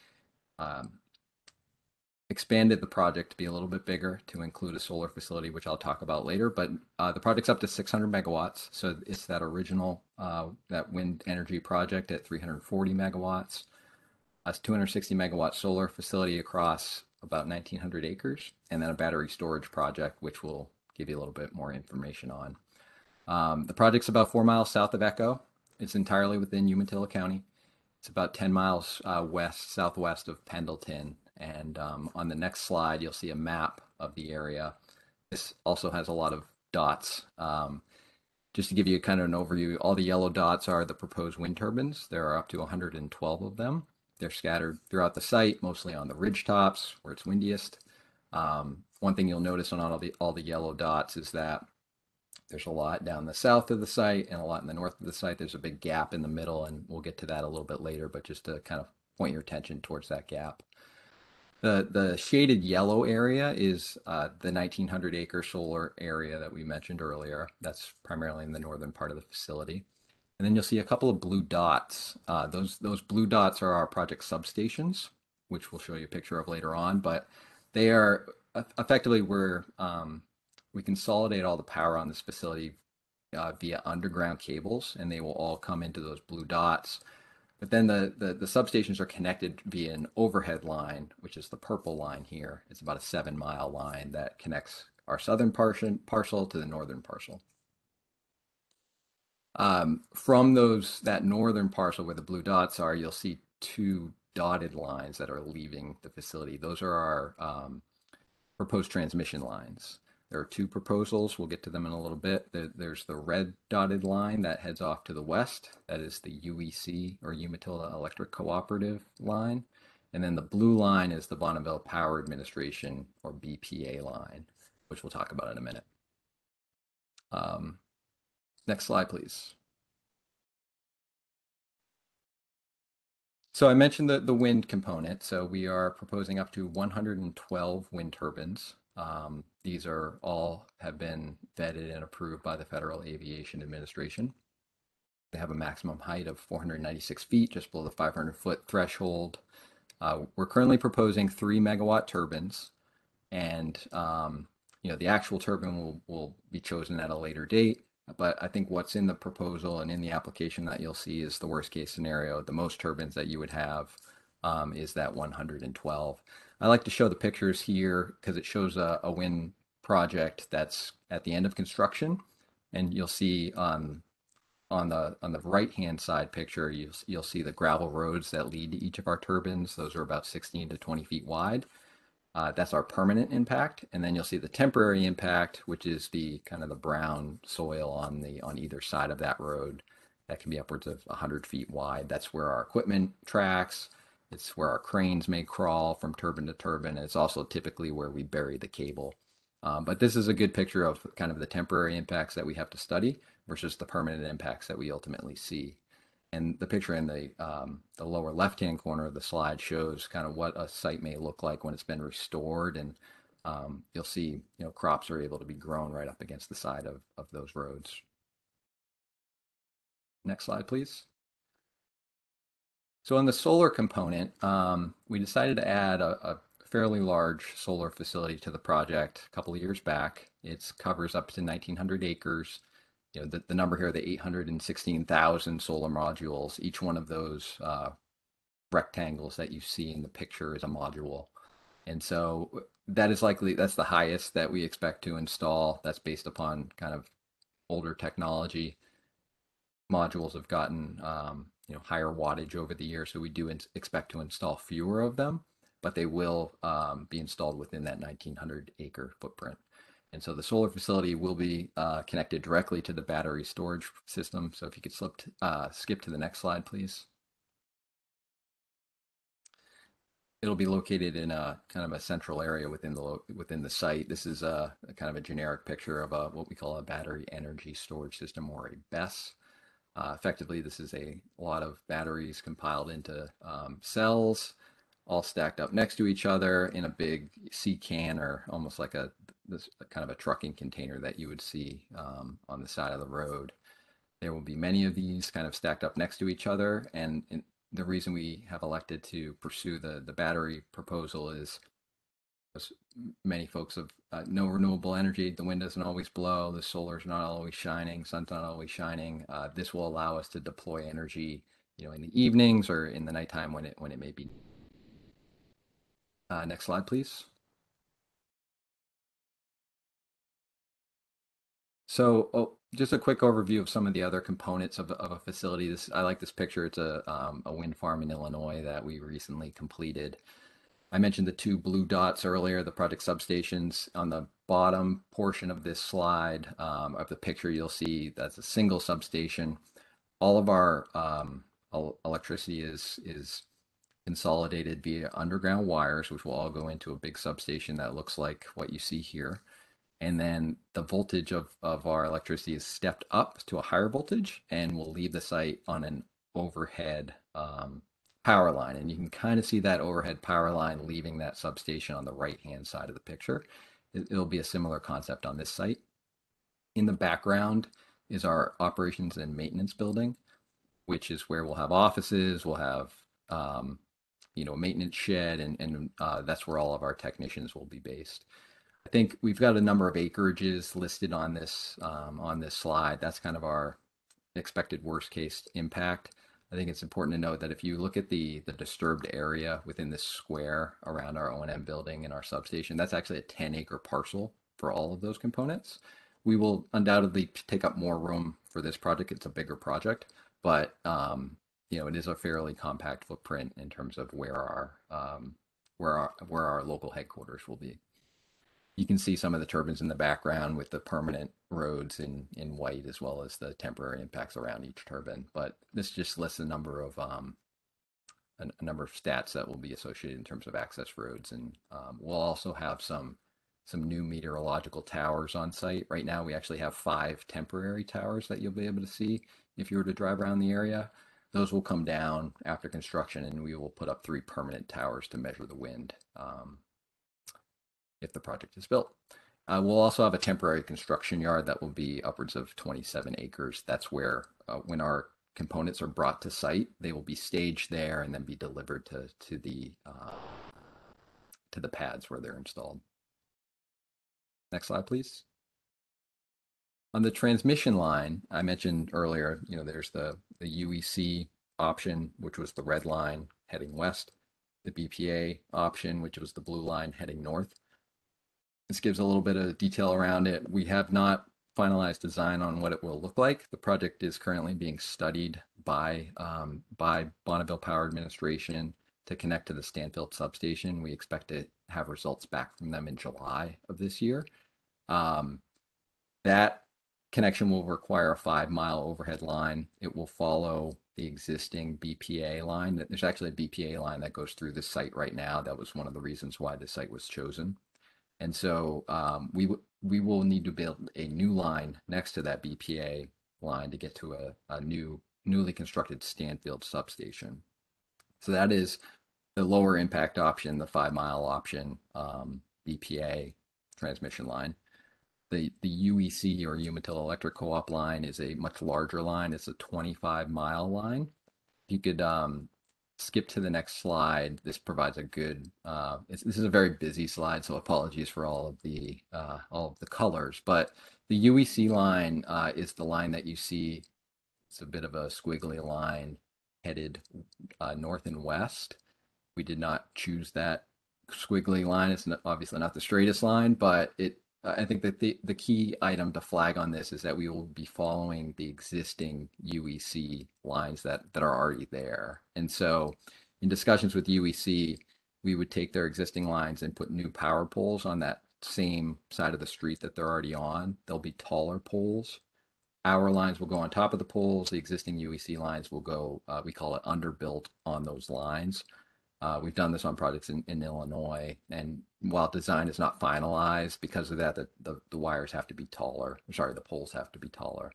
um, expanded the project to be a little bit bigger to include a solar facility, which I'll talk about later. But the project's up to 600 megawatts. So it's that original, that wind energy project at 340 megawatts. That's 260 megawatt solar facility across about 1,900 acres, and then a battery storage project, which we'll give you a little bit more information on. The project's about 4 miles south of Echo. It's entirely within Umatilla County. It's about 10 miles southwest of Pendleton. And on the next slide, you'll see a map of the area. This also has a lot of dots. Just to give you kind of an overview, all the yellow dots are the proposed wind turbines. There are up to 112 of them. They're scattered throughout the site, mostly on the ridge tops where it's windiest. One thing you'll notice on all the yellow dots is that there's a lot down the south of the site and a lot in the north of the site. There's a big gap in the middle, and we'll get to that a little bit later, but just to kind of point your attention towards that gap. The shaded yellow area is the 1,900 acre solar area that we mentioned earlier. That's primarily in the northern part of the facility. And then you'll see a couple of blue dots. Those blue dots are our project substations, which we'll show you a picture of later on. But they are effectively where we consolidate all the power on this facility via underground cables, and they will all come into those blue dots. But then the substations are connected via an overhead line, which is the purple line here. It's about a 7 mile line that connects our southern parcel to the northern parcel. From that northern parcel where the blue dots are, you'll see two dotted lines that are leaving the facility. Those are our proposed transmission lines. There are two proposals. We'll get to them in a little bit. There's the red dotted line that heads off to the west. That is the UEC, or Umatilla Electric Cooperative line. And then the blue line is the Bonneville Power Administration, or BPA line, which we'll talk about in a minute. Next slide, please. So I mentioned the wind component. So we are proposing up to 112 wind turbines. These are all have been vetted and approved by the Federal Aviation Administration. They have a maximum height of 496 feet, just below the 500-foot threshold. We're currently proposing 3 megawatt turbines, and the actual turbine will be chosen at a later date. But I think what's in the proposal and in the application that you'll see is the worst case scenario. The most turbines that you would have is that 112. I like to show the pictures here because it shows a wind project that's at the end of construction, and you'll see on the right-hand side picture, you'll see the gravel roads that lead to each of our turbines. Those are about 16 to 20 feet wide. That's our permanent impact, and then you'll see the temporary impact, which is the kind of the brown soil on either side of that road. That can be upwards of 100 feet wide. That's where our equipment tracks. It's where our cranes may crawl from turbine to turbine. And it's also typically where we bury the cable. But this is a good picture of kind of the temporary impacts that we have to study versus the permanent impacts that we ultimately see. And the picture in the lower left-hand corner of the slide shows kind of what a site may look like when it's been restored. And you'll see, crops are able to be grown right up against the side of those roads. Next slide, please. So on the solar component, we decided to add a fairly large solar facility to the project a couple of years back. It covers up to 1,900 acres. The number here, the 816,000 solar modules. Each one of those rectangles that you see in the picture is a module. And so that's the highest that we expect to install. That's based upon kind of older technology. Modules have gotten higher wattage over the years, so we do expect to install fewer of them, but they will be installed within that 1,900 acre footprint. And so the solar facility will be connected directly to the battery storage system. So if you could skip to the next slide, please. It'll be located in a kind of a central area within the site. This is a kind of a generic picture of what we call a battery energy storage system, or a BESS. Effectively, this is a lot of batteries compiled into cells, all stacked up next to each other in a big C-can, or almost like this kind of a trucking container that you would see on the side of the road. There will be many of these kind of stacked up next to each other, and the reason we have elected to pursue the battery proposal is many folks have no renewable energy. The wind doesn't always blow. The solar's not always shining. Sun's not always shining. This will allow us to deploy energy, in the evenings or in the nighttime when it may be. Next slide, please. So, just a quick overview of some of the other components of a facility. I like this picture. It's a wind farm in Illinois that we recently completed. I mentioned the two blue dots earlier, the project substations. On the bottom portion of this slide of the picture, you'll see that's a single substation. All of our electricity is consolidated via underground wires, which will all go into a big substation that looks like what you see here. And then the voltage of our electricity is stepped up to a higher voltage and will leave the site on an overhead power line. And you can kind of see that overhead power line leaving that substation on the right-hand side of the picture. It'll be a similar concept on this site. In the background is our operations and maintenance building, which is where we'll have offices, we'll have a maintenance shed, and that's where all of our technicians will be based. I think we've got a number of acreages listed on this slide. That's kind of our expected worst case impact. I think it's important to note that if you look at the disturbed area within this square around our O&M building and our substation, that's actually a 10-acre parcel for all of those components. We will undoubtedly take up more room for this project. It's a bigger project, but it is a fairly compact footprint in terms of where our local headquarters will be. You can see some of the turbines in the background with the permanent roads in white, as well as the temporary impacts around each turbine. But this just lists a number of stats that will be associated in terms of access roads, and we'll also have some new meteorological towers on site. Right now, we actually have 5 temporary towers that you'll be able to see if you were to drive around the area. Those will come down after construction, and we will put up 3 permanent towers to measure the wind if the project is built. We'll also have a temporary construction yard that will be upwards of 27 acres. That's where, when our components are brought to site, they will be staged there and then be delivered to the pads where they're installed. Next slide, please. On the transmission line, I mentioned earlier, there's the UEC option, which was the red line heading west, the BPA option, which was the blue line heading north. This gives a little bit of detail around it. We have not finalized design on what it will look like. The project is currently being studied by Bonneville Power Administration to connect to the Stanfield substation. We expect to have results back from them in July of this year. That connection will require a 5-mile overhead line. It will follow the existing BPA line. There's actually a BPA line that goes through this site right now. That was one of the reasons why this site was chosen. And so we will need to build a new line next to that BPA line to get to a newly constructed Stanfield substation. So that is the lower impact option, the 5-mile option, BPA transmission line. The UEC, or Umatilla Electric Co-op line, is a much larger line. It's a 25-mile line. If you could skip to the next slide. This provides a good. This is a very busy slide, so apologies for all of the colors. But the UEC line is the line that you see. It's a bit of a squiggly line headed north and west. We did not choose that squiggly line. It's obviously not the straightest line, but I think that the key item to flag on this is that we will be following the existing UEC lines that are already there. And so in discussions with UEC, we would take their existing lines and put new power poles on that same side of the street that they're already on. They'll be taller poles. Our lines will go on top of the poles. The existing UEC lines will go, we call it underbuilt on those lines. We've done this on projects in Illinois, and while design is not finalized, because of that, the wires have to be taller. Sorry, the poles have to be taller.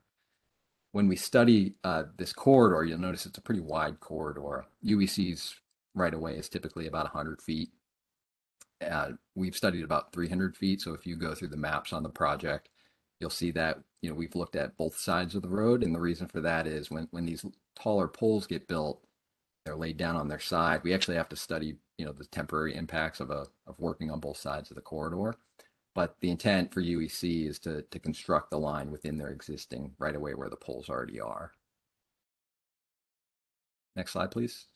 When we study this corridor, you'll notice it's a pretty wide corridor. UEC's right away is typically about 100 feet, we've studied about 300 feet. So if you go through the maps on the project, you'll see that we've looked at both sides of the road, and the reason for that is when these taller poles get built, they're laid down on their side. We actually have to study the temporary impacts of working on both sides of the corridor. But the intent for UEC is to construct the line within their existing right of way where the poles already are. Next slide, please.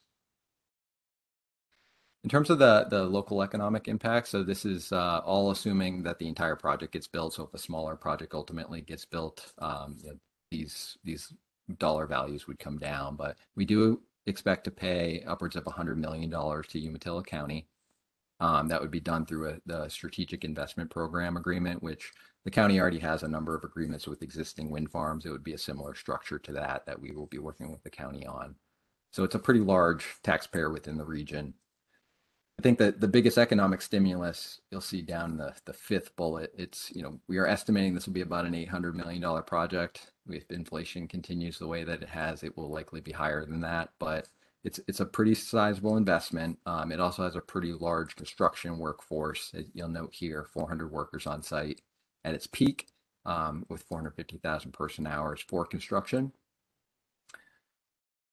In terms of the local economic impact, so this is all assuming that the entire project gets built. So if a smaller project ultimately gets built, these dollar values would come down. But we do expect to pay upwards of $100 million to Umatilla County. That would be done through the Strategic Investment Program agreement, which the county already has a number of agreements with existing wind farms. It would be a similar structure to that we will be working with the county on. So it's a pretty large taxpayer within the region. I think that the biggest economic stimulus you'll see down the fifth bullet, it's, we are estimating this will be about an $800 million project. If inflation continues the way that it has, it will likely be higher than that, but it's a pretty sizable investment. It also has a pretty large construction workforce. You'll note here, 400 workers on site at its peak, with 450,000 person hours for construction.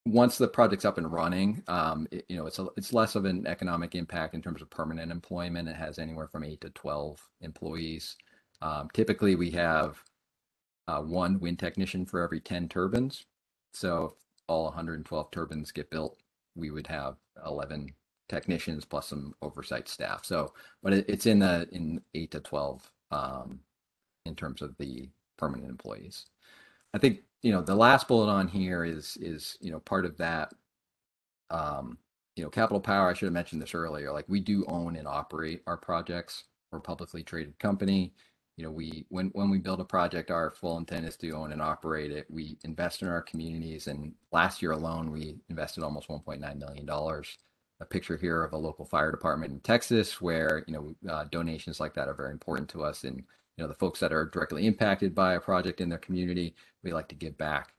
Once the project's up and running, it's less of an economic impact in terms of permanent employment. It has anywhere from 8 to 12 employees. Typically, we have one wind technician for every 10 turbines. So if all 112 turbines get built, we would have 11 technicians plus some oversight staff. So, but it's in 8 to 12 in terms of the permanent employees. I think the last bullet on here is part of that. Capital Power, I should have mentioned this earlier, like we do own and operate our projects. We're a publicly traded company. When we build a project, our full intent is to own and operate it. We invest in our communities, and last year alone, we invested almost $1.9 million. A picture here of a local fire department in Texas, where donations like that are very important to us, and the folks that are directly impacted by a project in their community, we like to give back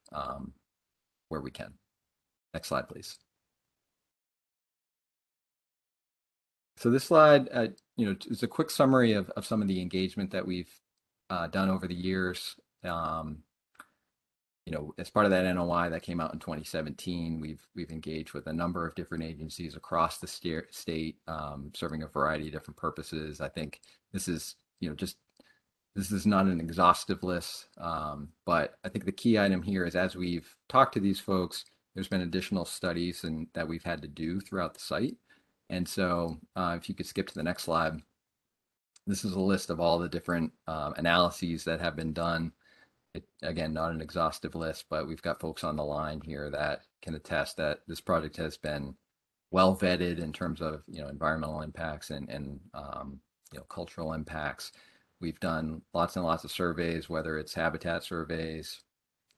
where we can. Next slide, please. So this slide, is a quick summary of some of the engagement that we've done over the years. As part of that NOI that came out in 2017, we've engaged with a number of different agencies across the state, serving a variety of different purposes. I think this is, this is not an exhaustive list, but I think the key item here is, as we've talked to these folks, there's been additional studies that we've had to do throughout the site. And so if you could skip to the next slide, this is a list of all the different analyses that have been done. Again, not an exhaustive list, but we've got folks on the line here that can attest that this project has been well vetted in terms of environmental impacts and cultural impacts. We've done lots and lots of surveys, whether it's habitat surveys,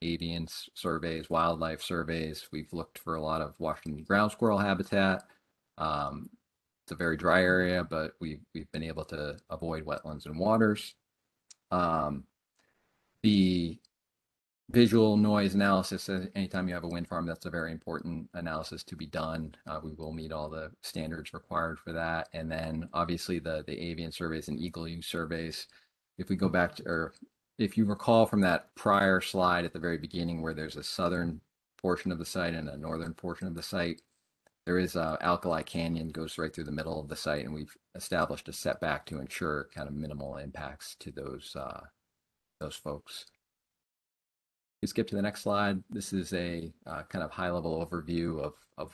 avian surveys, wildlife surveys. We've looked for a lot of Washington ground squirrel habitat. It's a very dry area, but we've been able to avoid wetlands and waters. The visual noise analysis, anytime you have a wind farm, that's a very important analysis to be done. We will meet all the standards required for that. And then obviously the avian surveys and eagle use surveys. If we go back to, or if you recall from that prior slide at the very beginning, where there's a southern portion of the site and a northern portion of the site, there is a alkali canyon goes right through the middle of the site, and we've established a setback to ensure kind of minimal impacts to those folks. We skip to the next slide. This is a kind of high-level overview of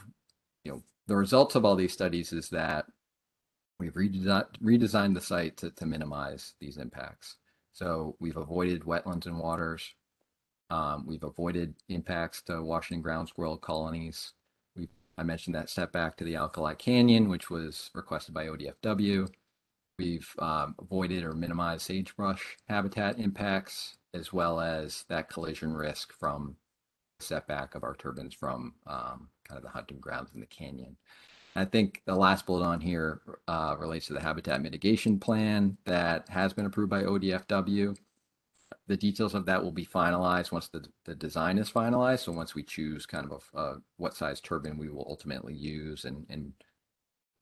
the results of all these studies is that we've redesigned the site to minimize these impacts. So we've avoided wetlands and waters. We've avoided impacts to Washington ground squirrel colonies. I mentioned that setback to the Alkali Canyon, which was requested by ODFW. We've avoided or minimized sagebrush habitat impacts, as well as that collision risk from the setback of our turbines from kind of the hunting grounds in the canyon. I think the last bullet on here relates to the habitat mitigation plan that has been approved by ODFW. The details of that will be finalized once the design is finalized. So once we choose kind of what size turbine we will ultimately use and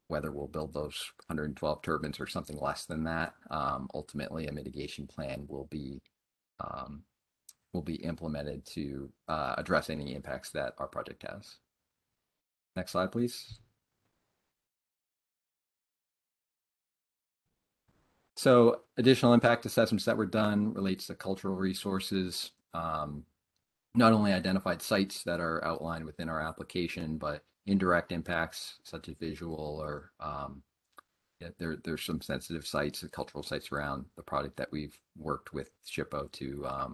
whether we'll build those 112 turbines or something less than that. Ultimately, a mitigation plan will be implemented to address any impacts that our project has. Next slide, please. So additional impact assessments that were done relates to cultural resources, not only identified sites that are outlined within our application, but indirect impacts such as visual or there's some sensitive sites, cultural sites around the project that we've worked with SHPO to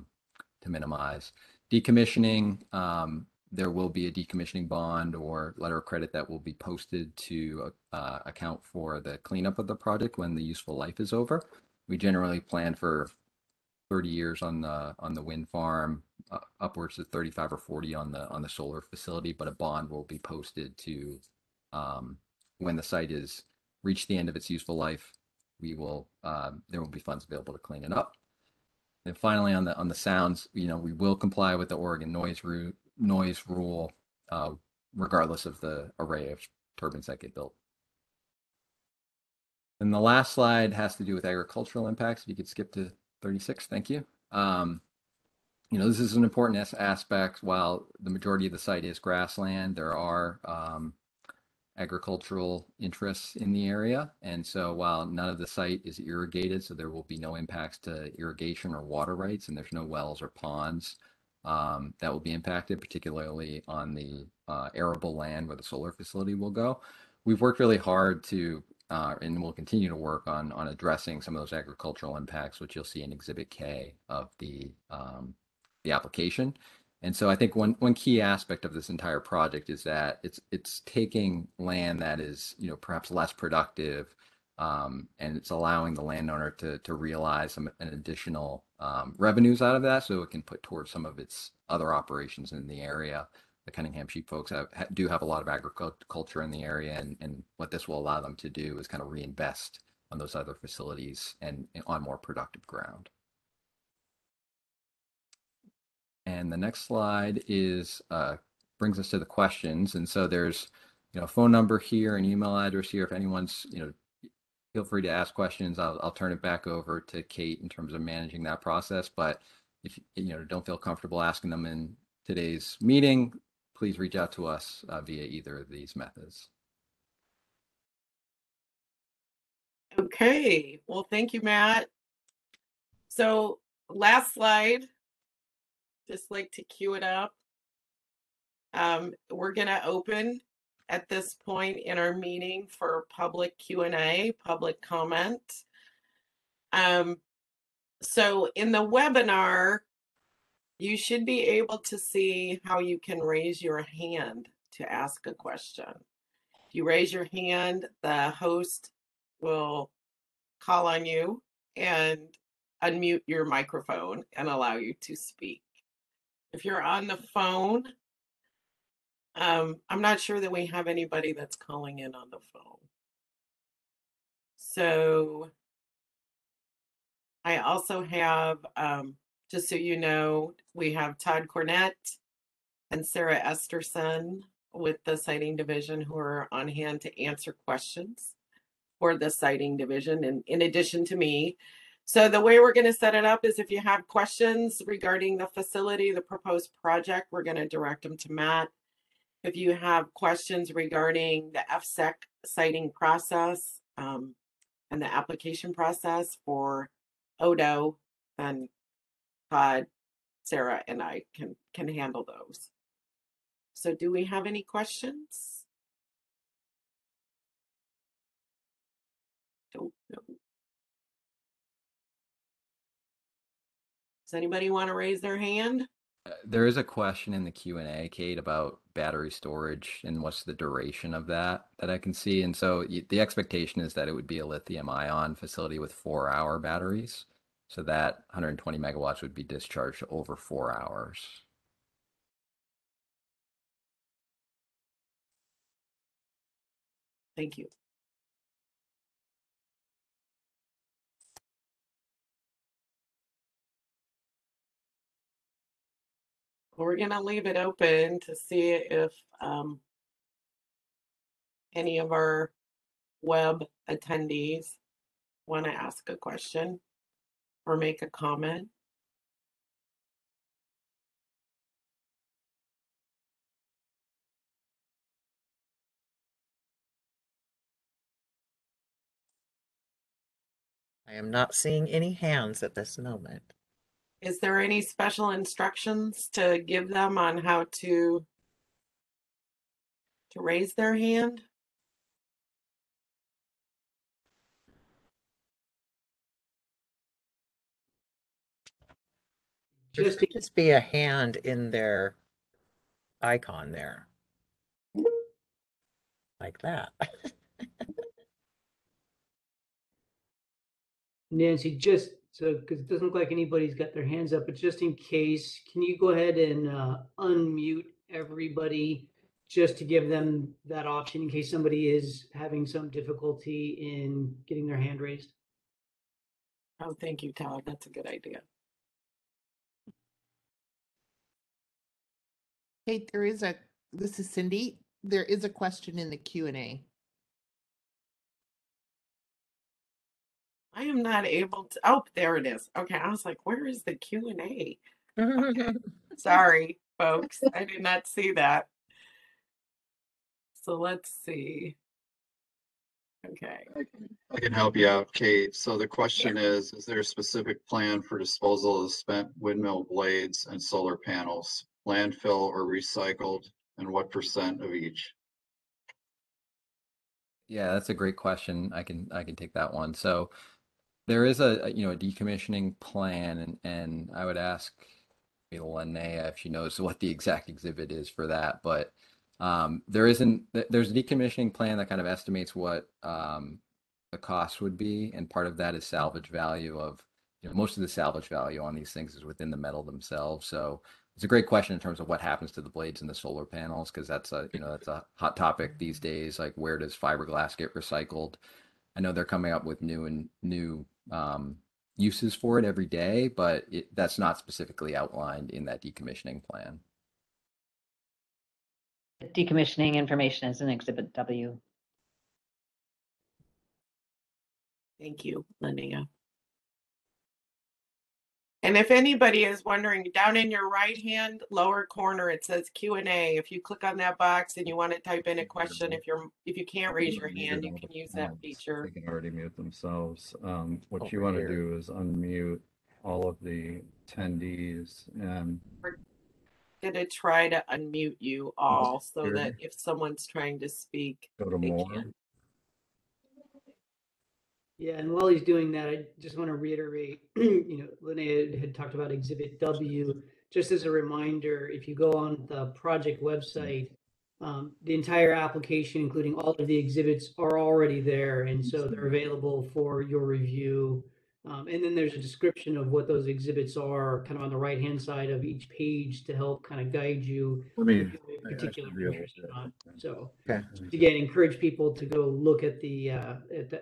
minimize. Decommissioning, there will be a decommissioning bond or letter of credit that will be posted to account for the cleanup of the project when the useful life is over. We generally plan for 30 years on the wind farm, upwards of 35 or 40 on the solar facility, but a bond will be posted to when the site is reached the end of its useful life. There will be funds available to clean it up. And finally, on the sounds, we will comply with the Oregon noise rule, regardless of the array of turbines that get built. And the last slide has to do with agricultural impacts. If you could skip to 36, thank you. This is an important aspect. While the majority of the site is grassland, there are agricultural interests in the area. And so while none of the site is irrigated, so there will be no impacts to irrigation or water rights, and there's no wells or ponds that will be impacted, particularly on the arable land where the solar facility will go. We've worked really hard to, and we'll continue to work on addressing some of those agricultural impacts, which you'll see in Exhibit K of the application. And so I think one key aspect of this entire project is that it's taking land that is perhaps less productive, and it's allowing the landowner to realize an additional revenues out of that, so it can put towards some of its other operations in the area. The Cunningham sheep folks do have a lot of agriculture in the area, and what this will allow them to do is kind of reinvest on those other facilities and on more productive ground. And the next slide is brings us to the questions. And so there's a phone number here, an email address here. If anyone's feel free to ask questions. I'll turn it back over to Kate in terms of managing that process. But if don't feel comfortable asking them in today's meeting, please reach out to us via either of these methods. Okay, well, thank you, Matt. So last slide, just like to cue it up. We're going to open at this point in our meeting for public Q&A, public comment. So in the webinar, you should be able to see how you can raise your hand to ask a question. If you raise your hand, the host will call on you and unmute your microphone and allow you to speak. If you're on the phone, I'm not sure that we have anybody that's calling in on the phone. So I also have, just so you know, we have Todd Cornett and Sarah Esterson with the Siting Division who are on hand to answer questions for the Siting Division, and in addition to me. So the way we're going to set it up is if you have questions regarding the facility, the proposed project, we're going to direct them to Matt. If you have questions regarding the FSEC siting process and the application process for ODO, then Todd, Sarah, and I can handle those. So do we have any questions? Don't know. Does anybody want to raise their hand? There is a question in the Q&A, Kate, about battery storage and what's the duration of that I can see. And so the expectation is that it would be a lithium-ion facility with 4-hour batteries. So that 120 megawatts would be discharged over 4 hours. Thank you. We're going to leave it open to see if any of our web attendees want to ask a question or make a comment? I am not seeing any hands at this moment. Is there any special instructions to give them on how to raise their hand? There Just should just be a hand in their icon there. Like that. Nancy, just so, because it doesn't look like anybody's got their hands up, but just in case, can you go ahead and unmute everybody just to give them that option in case somebody is having some difficulty in getting their hand raised? Oh, thank you, Todd. That's a good idea. Kate, this is Cindy. There is a question in the Q&A. I am not able to. Oh, there it is. Okay, I was like, where is the Q&A? Okay. Sorry, folks. I did not see that. So let's see. Okay. I can help you out, Kate. So the question is there a specific plan for disposal of spent windmill blades and solar panels, landfill or recycled, and what percent of each? Yeah, that's a great question. I can take that one. So there is a decommissioning plan, and I would ask Linnea if she knows what the exact exhibit is for that. But there's a decommissioning plan that kind of estimates what the cost would be, and part of that is salvage value of most of the salvage value on these things is within the metal themselves. So it's a great question in terms of what happens to the blades and the solar panels, because that's a hot topic these days. Like, where does fiberglass get recycled? I know they're coming up with new uses for it every day, but that's not specifically outlined in that decommissioning plan. Decommissioning information is in Exhibit W. Thank you, Linnea. And if anybody is wondering, down in your right hand lower corner, it says Q&A. If you click on that box and you want to type in a question, if you can't raise your hand, you can use that feature. They can already mute themselves. What Over you want to here. do is unmute all of the attendees and We're gonna try to unmute you all so Here. that if someone's trying to speak, go to they more. can. Yeah, and while he's doing that, I just want to reiterate, Linnea had talked about Exhibit W. Just as a reminder, if you go on the project website, the entire application, including all of the exhibits, are already there, and so they're available for your review. And then there's a description of what those exhibits are, kind of on the right-hand side of each page to help kind of guide you Let me. if you have a particular interest or not. So. Okay. Again, encourage people to go look at the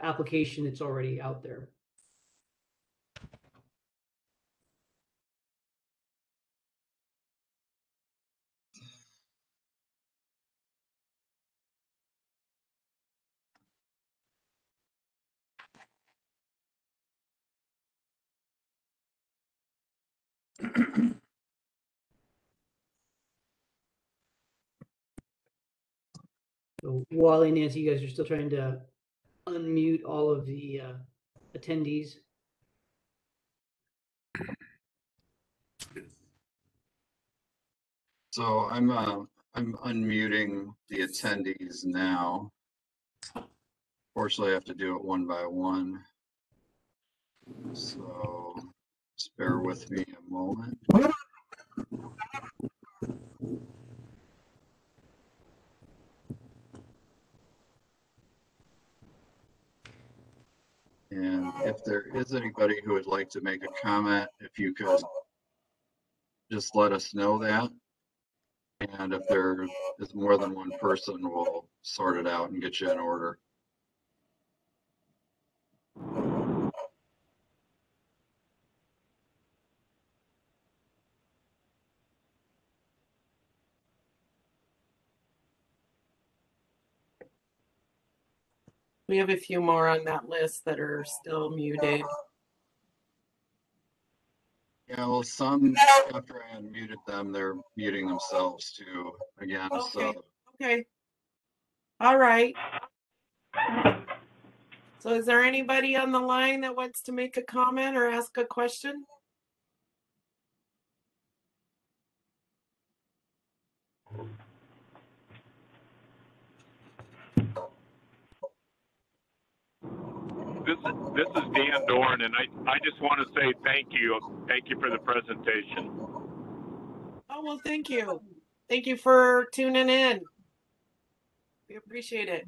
application that's already out there. So Wally, Nancy, you guys are still trying to unmute all of the attendees. So I'm unmuting the attendees now. Fortunately, I have to do it one by one. So just bear with me a moment. And if there is anybody who would like to make a comment, if you could just let us know that. And if there is more than one person, we'll sort it out and get you in order. We have a few more on that list that are still muted. Yeah, well, some, after I unmuted them, they're muting themselves too, again, Okay, so. okay. All right. So is there anybody on the line that wants to make a comment or ask a question? This is Dan Dorn, and I just want to say thank you. Thank you for the presentation. Oh, well, thank you. Thank you for tuning in. We appreciate it.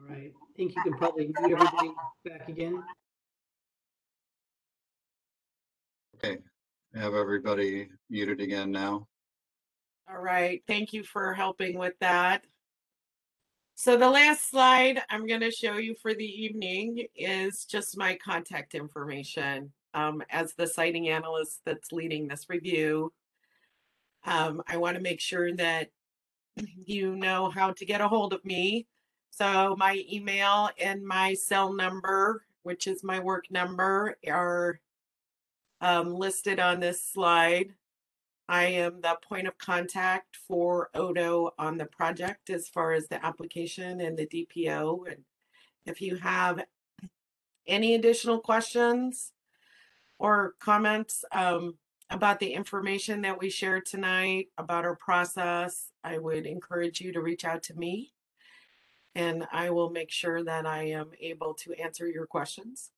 All right, I think you can probably mute everybody back again. Okay, I have everybody muted again now. All right. Thank you for helping with that. So the last slide I'm going to show you for the evening is just my contact information. As the siting analyst that's leading this review, I want to make sure that you know how to get a hold of me. So my email and my cell number, which is my work number, are listed on this slide. I am the point of contact for Odo on the project as far as the application and the DPO. And if you have any additional questions or comments about the information that we shared tonight about our process, I would encourage you to reach out to me, and I will make sure that I am able to answer your questions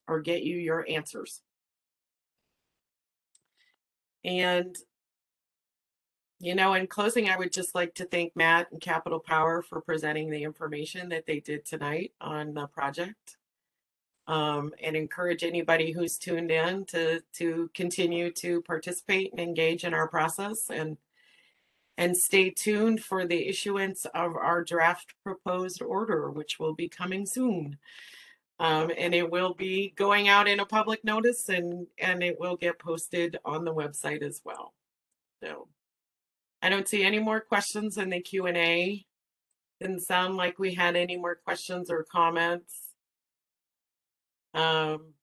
or get you your answers. And in closing, I would just like to thank Matt and Capital Power for presenting the information that they did tonight on the project, and encourage anybody who's tuned in to continue to participate and engage in our process, and stay tuned for the issuance of our draft proposed order, which will be coming soon. And it will be going out in a public notice, and it will get posted on the website as well. So I don't see any more questions in the Q&A. Didn't sound like we had any more questions or comments. On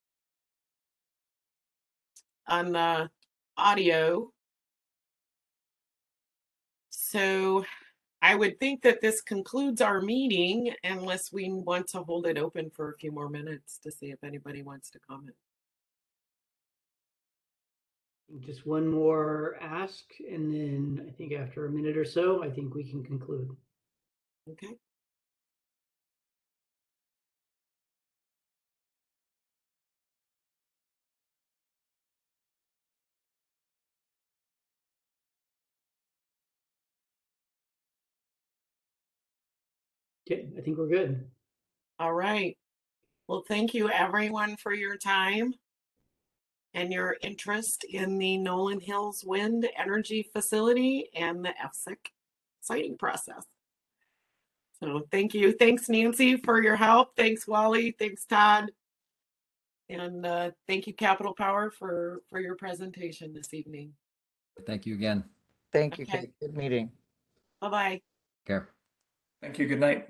the audio. So I would think that this concludes our meeting, unless we want to hold it open for a few more minutes to see if anybody wants to comment. Just one more ask, and then I think after a minute or so, I think we can conclude. Okay. Okay, I think we're good. All right. Well, thank you everyone for your time and your interest in the Nolin Hills Wind Energy Facility and the FSIC siting process. So thank you. Thanks, Nancy, for your help. Thanks, Wally. Thanks, Todd. And thank you, Capital Power, for your presentation this evening. Thank you again. Thank you, Okay. Kate. Good meeting. Bye-bye. Care. Thank you. Good night.